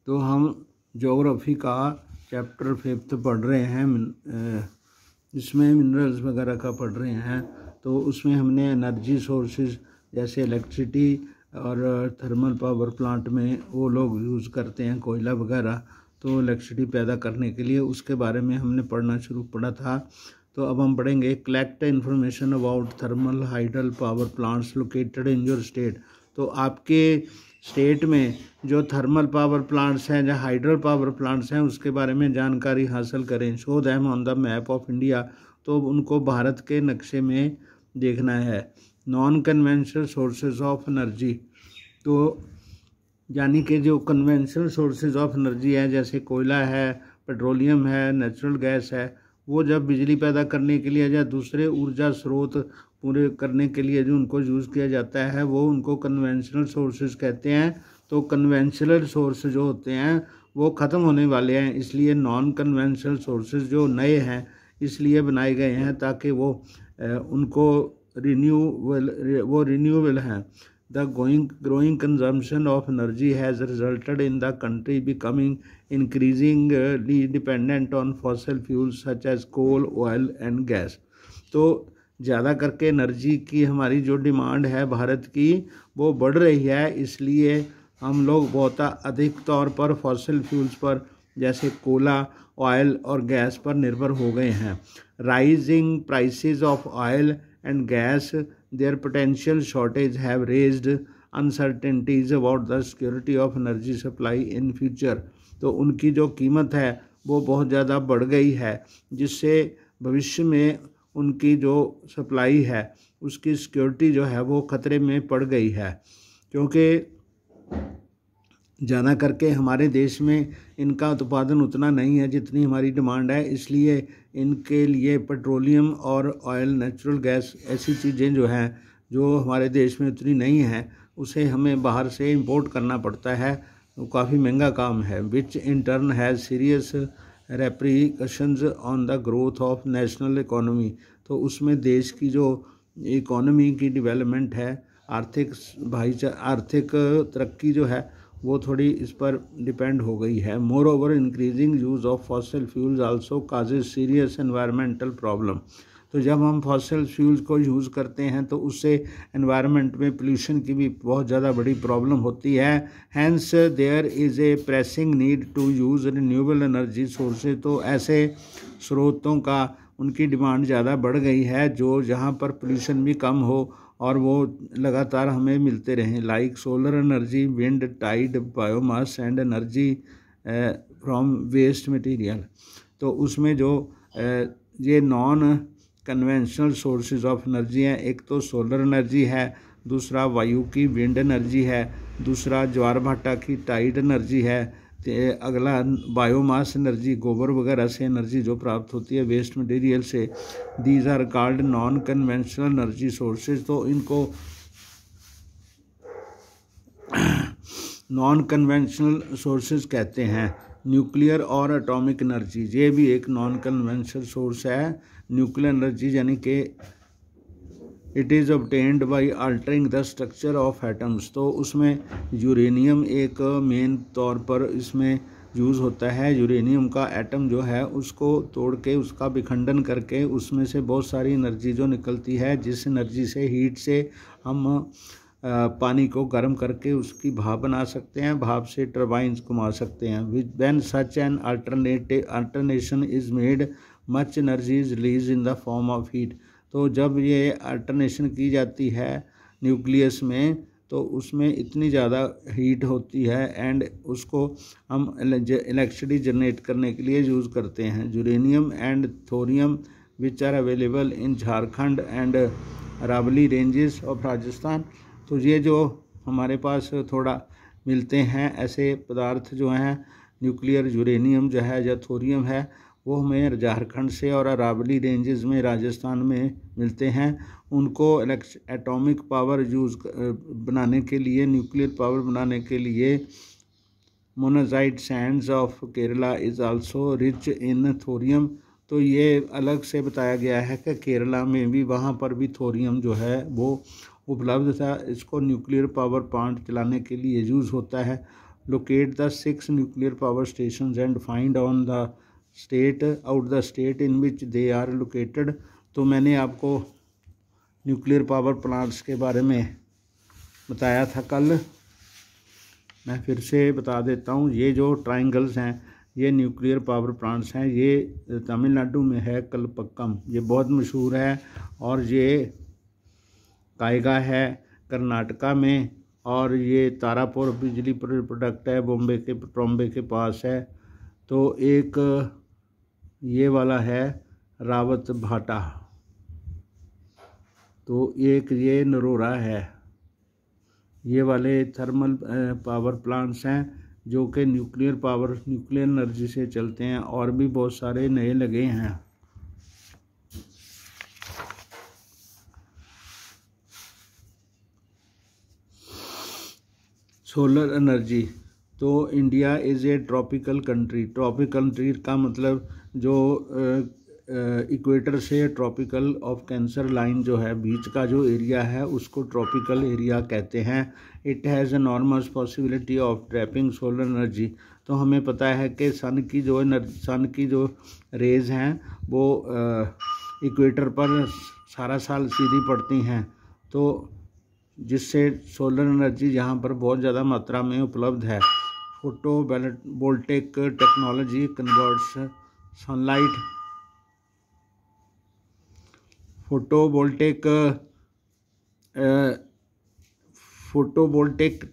तो हम ज्योग्राफी का चैप्टर 5 पढ़ रहे हैं, इसमें मिनरल्स वगैरह का पढ़ रहे हैं। तो उसमें हमने एनर्जी सोर्सेज जैसे इलेक्ट्रिसिटी और थर्मल पावर प्लांट में वो लोग यूज़ करते हैं कोयला वगैरह, तो इलेक्ट्रिसिटी पैदा करने के लिए, उसके बारे में हमने पढ़ा था। तो अब हम पढ़ेंगे collect information about thermal hydel power plants located in your state. तो आपके स्टेट में जो थर्मल पावर प्लांट्स हैं या हाइड्रल पावर प्लांट्स हैं उसके बारे में जानकारी हासिल करें। Show them on the map of India, तो उनको भारत के नक्शे में देखना है। Non conventional sources of energy, तो यानी कि जो कन्वेंशनल सोर्सेज ऑफ एनर्जी है जैसे कोयला है, पेट्रोलियम है, नेचुरल गैस है, वो जब बिजली पैदा करने के लिए या दूसरे ऊर्जा स्रोत पूरे करने के लिए जो उनको यूज़ किया जाता है वो उनको कन्वेंशनल सोर्सेज कहते हैं। तो कन्वेंशनल सोर्स जो होते हैं वो ख़त्म होने वाले हैं, इसलिए नॉन कन्वेंशनल सोर्सेज जो नए हैं इसलिए बनाए गए हैं ताकि वो उनको रिन्यूएबल हैं। The growing consumption of energy has resulted in the country becoming increasingly dependent on fossil fuels such as coal, oil and gas। तो ज़्यादा करके एनर्जी की हमारी जो डिमांड है भारत की वो बढ़ रही है, इसलिए हम लोग बहुत अधिक तौर पर फॉसिल फ्यूल्स पर जैसे कोयला, ऑयल और गैस पर निर्भर हो गए हैं। Rising prices of oil and gas, their potential shortage have raised uncertainties about the security of energy supply in future। तो उनकी जो कीमत है वो बहुत ज़्यादा बढ़ गई है, जिससे भविष्य में उनकी जो सप्लाई है उसकी सिक्योरिटी जो है वो ख़तरे में पड़ गई है, क्योंकि ज़्यादा करके हमारे देश में इनका उत्पादन उतना नहीं है जितनी हमारी डिमांड है, इसलिए इनके लिए पेट्रोलियम और ऑयल, नेचुरल गैस ऐसी चीज़ें जो हैं जो हमारे देश में उतनी नहीं हैं उसे हमें बाहर से इंपोर्ट करना पड़ता है, वो काफ़ी महंगा काम है। Which in turn has serious repercussions on the growth of national economy. तो उसमें देश की जो इकोनॉमी की डेवलपमेंट है, आर्थिक तरक्की जो है वो थोड़ी इस पर डिपेंड हो गई है। More over increasing use of fossil fuels also causes serious environmental problem. तो जब हम फॉसिल फ्यूल्स को यूज़ करते हैं तो उससे एनवायरनमेंट में पोल्यूशन की भी बहुत ज़्यादा बड़ी प्रॉब्लम होती है। Hence there is a pressing need to use renewable energy sources. तो ऐसे स्रोतों का उनकी डिमांड ज़्यादा बढ़ गई है जो जहाँ पर पोल्यूशन भी कम हो और वो लगातार हमें मिलते रहें, like solar energy, wind, tide, biomass and energy from waste material. तो उसमें जो ये non conventional sources of energy हैं, एक तो सोलर एनर्जी है, दूसरा वायु की विंड एनर्जी है, दूसरा ज्वार भाटा की टाइड एनर्जी है, अगला बायोमास एनर्जी, गोबर वगैरह से एनर्जी जो प्राप्त होती है वेस्ट मटेरियल से। These are called non conventional energy sources. तो इनको नॉन कन्वेंशनल सोर्सेज कहते हैं। न्यूक्लियर और एटॉमिक एनर्जी, ये भी एक नॉन कन्वेंशनल सोर्स है। न्यूक्लियर एनर्जी यानी कि it is obtained by altering the structure of atoms. तो उसमें यूरेनियम एक मेन तौर पर इसमें यूज़ होता है। यूरेनियम का एटम जो है उसको तोड़ के उसका विखंडन करके उसमें से बहुत सारी एनर्जी जो निकलती है, जिस एनर्जी से हीट से हम पानी को गर्म करके उसकी भाप बना सकते हैं, भाप से टरबाइन्स घुमा सकते हैं। When such an alternation is made much energy is release in the form of heat. तो जब ये अल्टरनेशन की जाती है न्यूक्लियस में तो उसमें इतनी ज़्यादा हीट होती है एंड उसको हम इलेक्ट्रिसिटी जनरेट करने के लिए यूज़ करते हैं। Uranium and thorium which are available in Jharkhand and Aravalli ranges of Rajasthan. तो ये जो हमारे पास थोड़ा मिलते हैं ऐसे पदार्थ जो हैं, न्यूक्लियर यूरेनियम जो है या थोरियम है, वो हमें झारखंड से और अरावली रेंजेस में राजस्थान में मिलते हैं। उनको एटॉमिक पावर बनाने के लिए, न्यूक्लियर पावर बनाने के लिए monazite Sands of Kerala is also rich in thorium. तो ये अलग से बताया गया है कि केरला में भी, वहाँ पर भी थोरियम जो है वो उपलब्ध था। इसको न्यूक्लियर पावर प्लांट चलाने के लिए यूज़ होता है locate the 6 nuclear power stations and find on the state in which they are located। तो मैंने आपको न्यूक्लियर पावर प्लांट्स के बारे में बताया था कल, मैं फिर से बता देता हूँ। ये जो ट्रायंगल्स हैं ये न्यूक्लियर पावर प्लांट्स हैं। ये तमिलनाडु में है कलपक्कम, ये बहुत मशहूर है, और ये कायगा है कर्नाटका में, और ये तारापुर बिजली प्रोडक्ट है बॉम्बे के पास है। तो एक ये वाला है रावत भाटा, तो एक ये नरोरा है। ये वाले थर्मल पावर प्लांट्स हैं जो कि न्यूक्लियर एनर्जी से चलते हैं, और भी बहुत सारे नए लगे हैं। सोलर एनर्जी, तो India is a tropical country. Tropical country का मतलब जो इक्वेटर से ट्रॉपिकल ऑफ कैंसर लाइन जो है बीच का जो एरिया है उसको ट्रॉपिकल एरिया कहते हैं। It has enormous possibility of trapping solar energy. तो हमें पता है कि सन की जो रेज़ हैं वो इक्वेटर पर सारा साल सीधी पड़ती हैं, तो जिससे सोलर एनर्जी यहाँ पर बहुत ज़्यादा मात्रा में उपलब्ध है। Photovoltaic technology converts sunlight photovoltaic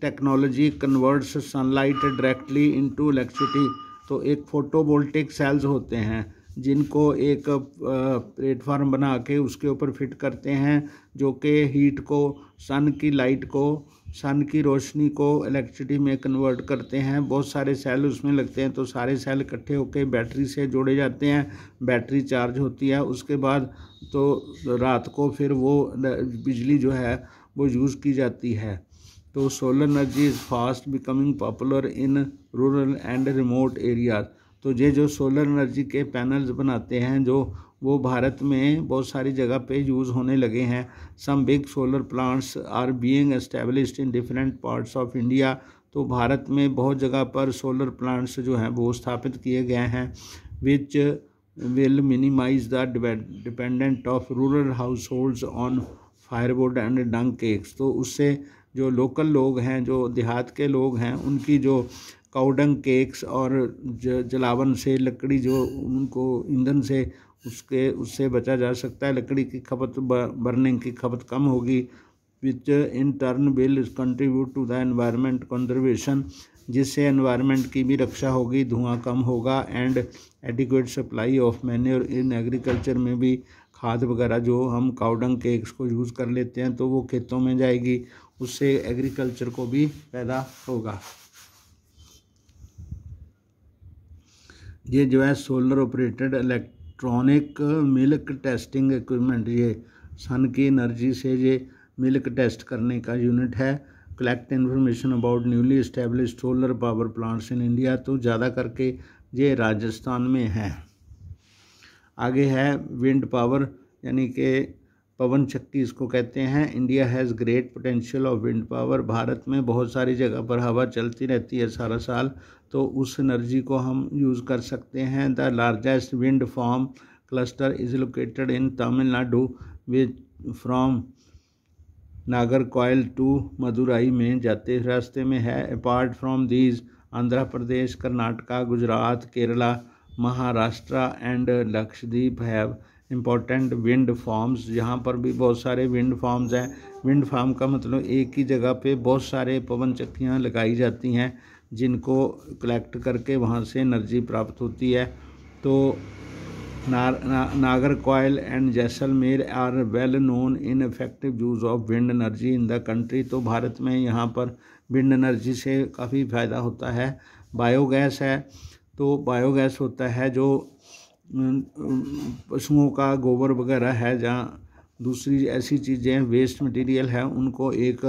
technology converts sunlight directly into electricity. तो एक फोटोवोल्टेइक सेल्स होते हैं जिनको एक प्लेटफार्म बना के उसके ऊपर फिट करते हैं, जो कि हीट को, सन की लाइट को, सन की रोशनी को इलेक्ट्रिसिटी में कन्वर्ट करते हैं। बहुत सारे सेल उसमें लगते हैं, तो सारे सेल इकट्ठे होकर बैटरी से जोड़े जाते हैं, बैटरी चार्ज होती है, उसके बाद तो रात को फिर वो बिजली जो है वो यूज़ की जाती है। तो solar energy is fast becoming popular in rural and remote areas. तो ये जो सोलर एनर्जी के पैनल्स बनाते हैं जो वो भारत में बहुत सारी जगह पे यूज़ होने लगे हैं। Some big solar plants are being established in different parts of India. तो भारत में बहुत जगह पर सोलर प्लांट्स जो हैं वो स्थापित किए गए हैं, which will minimise the dependent of rural households on firewood and dung cakes. तो उससे जो लोकल लोग हैं, जो देहात के लोग हैं, उनकी जो काउडंग केक्स और जलावन से लकड़ी जो उनको ईंधन से उससे बचा जा सकता है। लकड़ी की खपत, बर्निंग की खपत कम होगी, which in turn will contribute to the environment conservation, जिससे एनवायरनमेंट की भी रक्षा होगी, धुआं कम होगा, and adequate supply of manure in agriculture में भी खाद वगैरह जो हम काउडंग केक्स को यूज़ कर लेते हैं तो वो खेतों में जाएगी, उससे एग्रीकल्चर को भी पैदा होगा। ये जो है solar operated electronic milk testing equipment, ये सन की एनर्जी से ये मिल्क टेस्ट करने का यूनिट है। Collect information about newly established solar power plants in India. तो ज़्यादा करके ये राजस्थान में है। आगे है विंड पावर, यानी कि पवन शक्ति इसको कहते हैं। India has great potential of wind power. Bharat में बहुत सारी जगह पर हवा चलती रहती है सारा साल, तो उस एनर्जी को हम यूज़ कर सकते हैं। The largest wind farm cluster is located in Tamil Nadu which from Nagercoil to Madurai में जाते रास्ते में है। Apart from these Andhra Pradesh, Karnataka, Gujarat, Kerala, Maharashtra and Lakshadweep have important wind farms. यहाँ पर भी बहुत सारे विंड फार्म्स हैं। विंड फार्म का मतलब एक ही जगह पे बहुत सारे पवन चक्कियाँ लगाई जाती हैं जिनको कलेक्ट करके वहाँ से एनर्जी प्राप्त होती है। तो Nagercoil and Jaisalmer are well known in effective use of wind energy in the country. तो भारत में यहाँ पर विंड एनर्जी से काफ़ी फ़ायदा होता है। बायोगैस है, तो बायोगैस होता है जो पशुओं का गोबर वगैरह है, जहाँ दूसरी ऐसी चीज़ें वेस्ट मटेरियल है उनको एक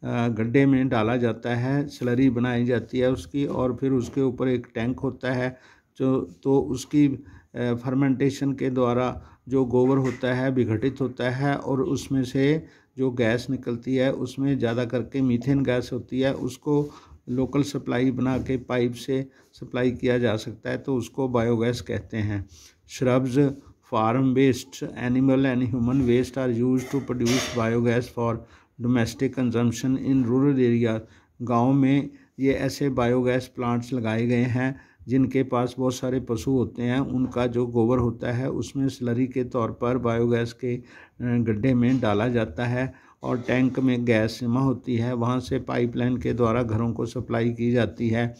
गड्ढे में डाला जाता है, स्लरी बनाई जाती है उसकी, और फिर उसके ऊपर एक टैंक होता है तो उसकी फर्मेंटेशन के द्वारा जो गोबर होता है विघटित होता है, और उसमें से जो गैस निकलती है उसमें ज़्यादा करके मीथेन गैस होती है। उसको लोकल सप्लाई बना के पाइप से सप्लाई किया जा सकता है तो उसको बायोगैस कहते हैं। Shrubs, farm waste, animal and human waste are used to produce biogas for domestic consumption in rural area. गाँव में ये ऐसे बायोगैस प्लांट्स लगाए गए हैं जिनके पास बहुत सारे पशु होते हैं, उनका जो गोबर होता है उसमें स्लरी के तौर पर बायोगैस के गड्ढे में डाला जाता है और टैंक में गैस जमा होती है, वहाँ से पाइपलाइन के द्वारा घरों को सप्लाई की जाती है।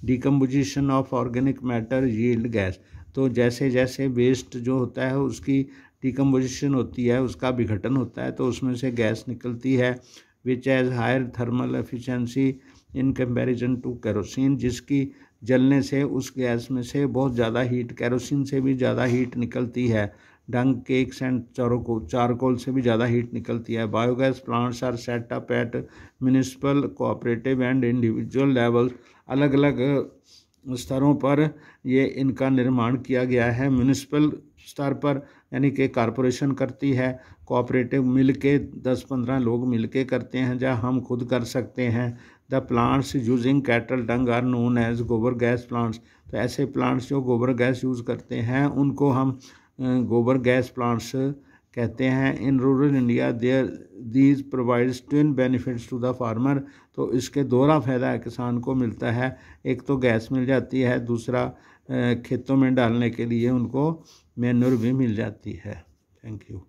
Decomposition of organic matter yield gas, तो जैसे जैसे वेस्ट जो होता है उसकी डिकम्पोजिशन होती है, उसका विघटन होता है तो उसमें से गैस निकलती है which has higher thermal efficiency in comparison to kerosene, जिसकी जलने से उस गैस में से बहुत ज़्यादा हीट, केरोसिन से भी ज़्यादा हीट निकलती है। डंग, केक्स एंड चारकोल से भी ज़्यादा हीट निकलती है। Biogas plants are set up at municipal, cooperative and individual level, अलग अलग स्तरों पर ये इनका निर्माण किया गया है। म्यूनिसिपल स्तर पर यानी कि कॉरपोरेशन करती है, कोऑपरेटिव मिल के 10-15 लोग मिल के करते हैं, जहाँ हम खुद कर सकते हैं। The plants using cattle dung are known as gobar gas plants, तो ऐसे प्लांट्स जो गोबर गैस यूज़ करते हैं उनको हम गोबर गैस प्लांट्स कहते हैं। In rural India there these provides twin benefits to the farmer, तो इसके दोहरा फ़ायदा किसान को मिलता है, एक तो गैस मिल जाती है, दूसरा खेतों में डालने के लिए उनको मैन्योर भी मिल जाती है। Thank you.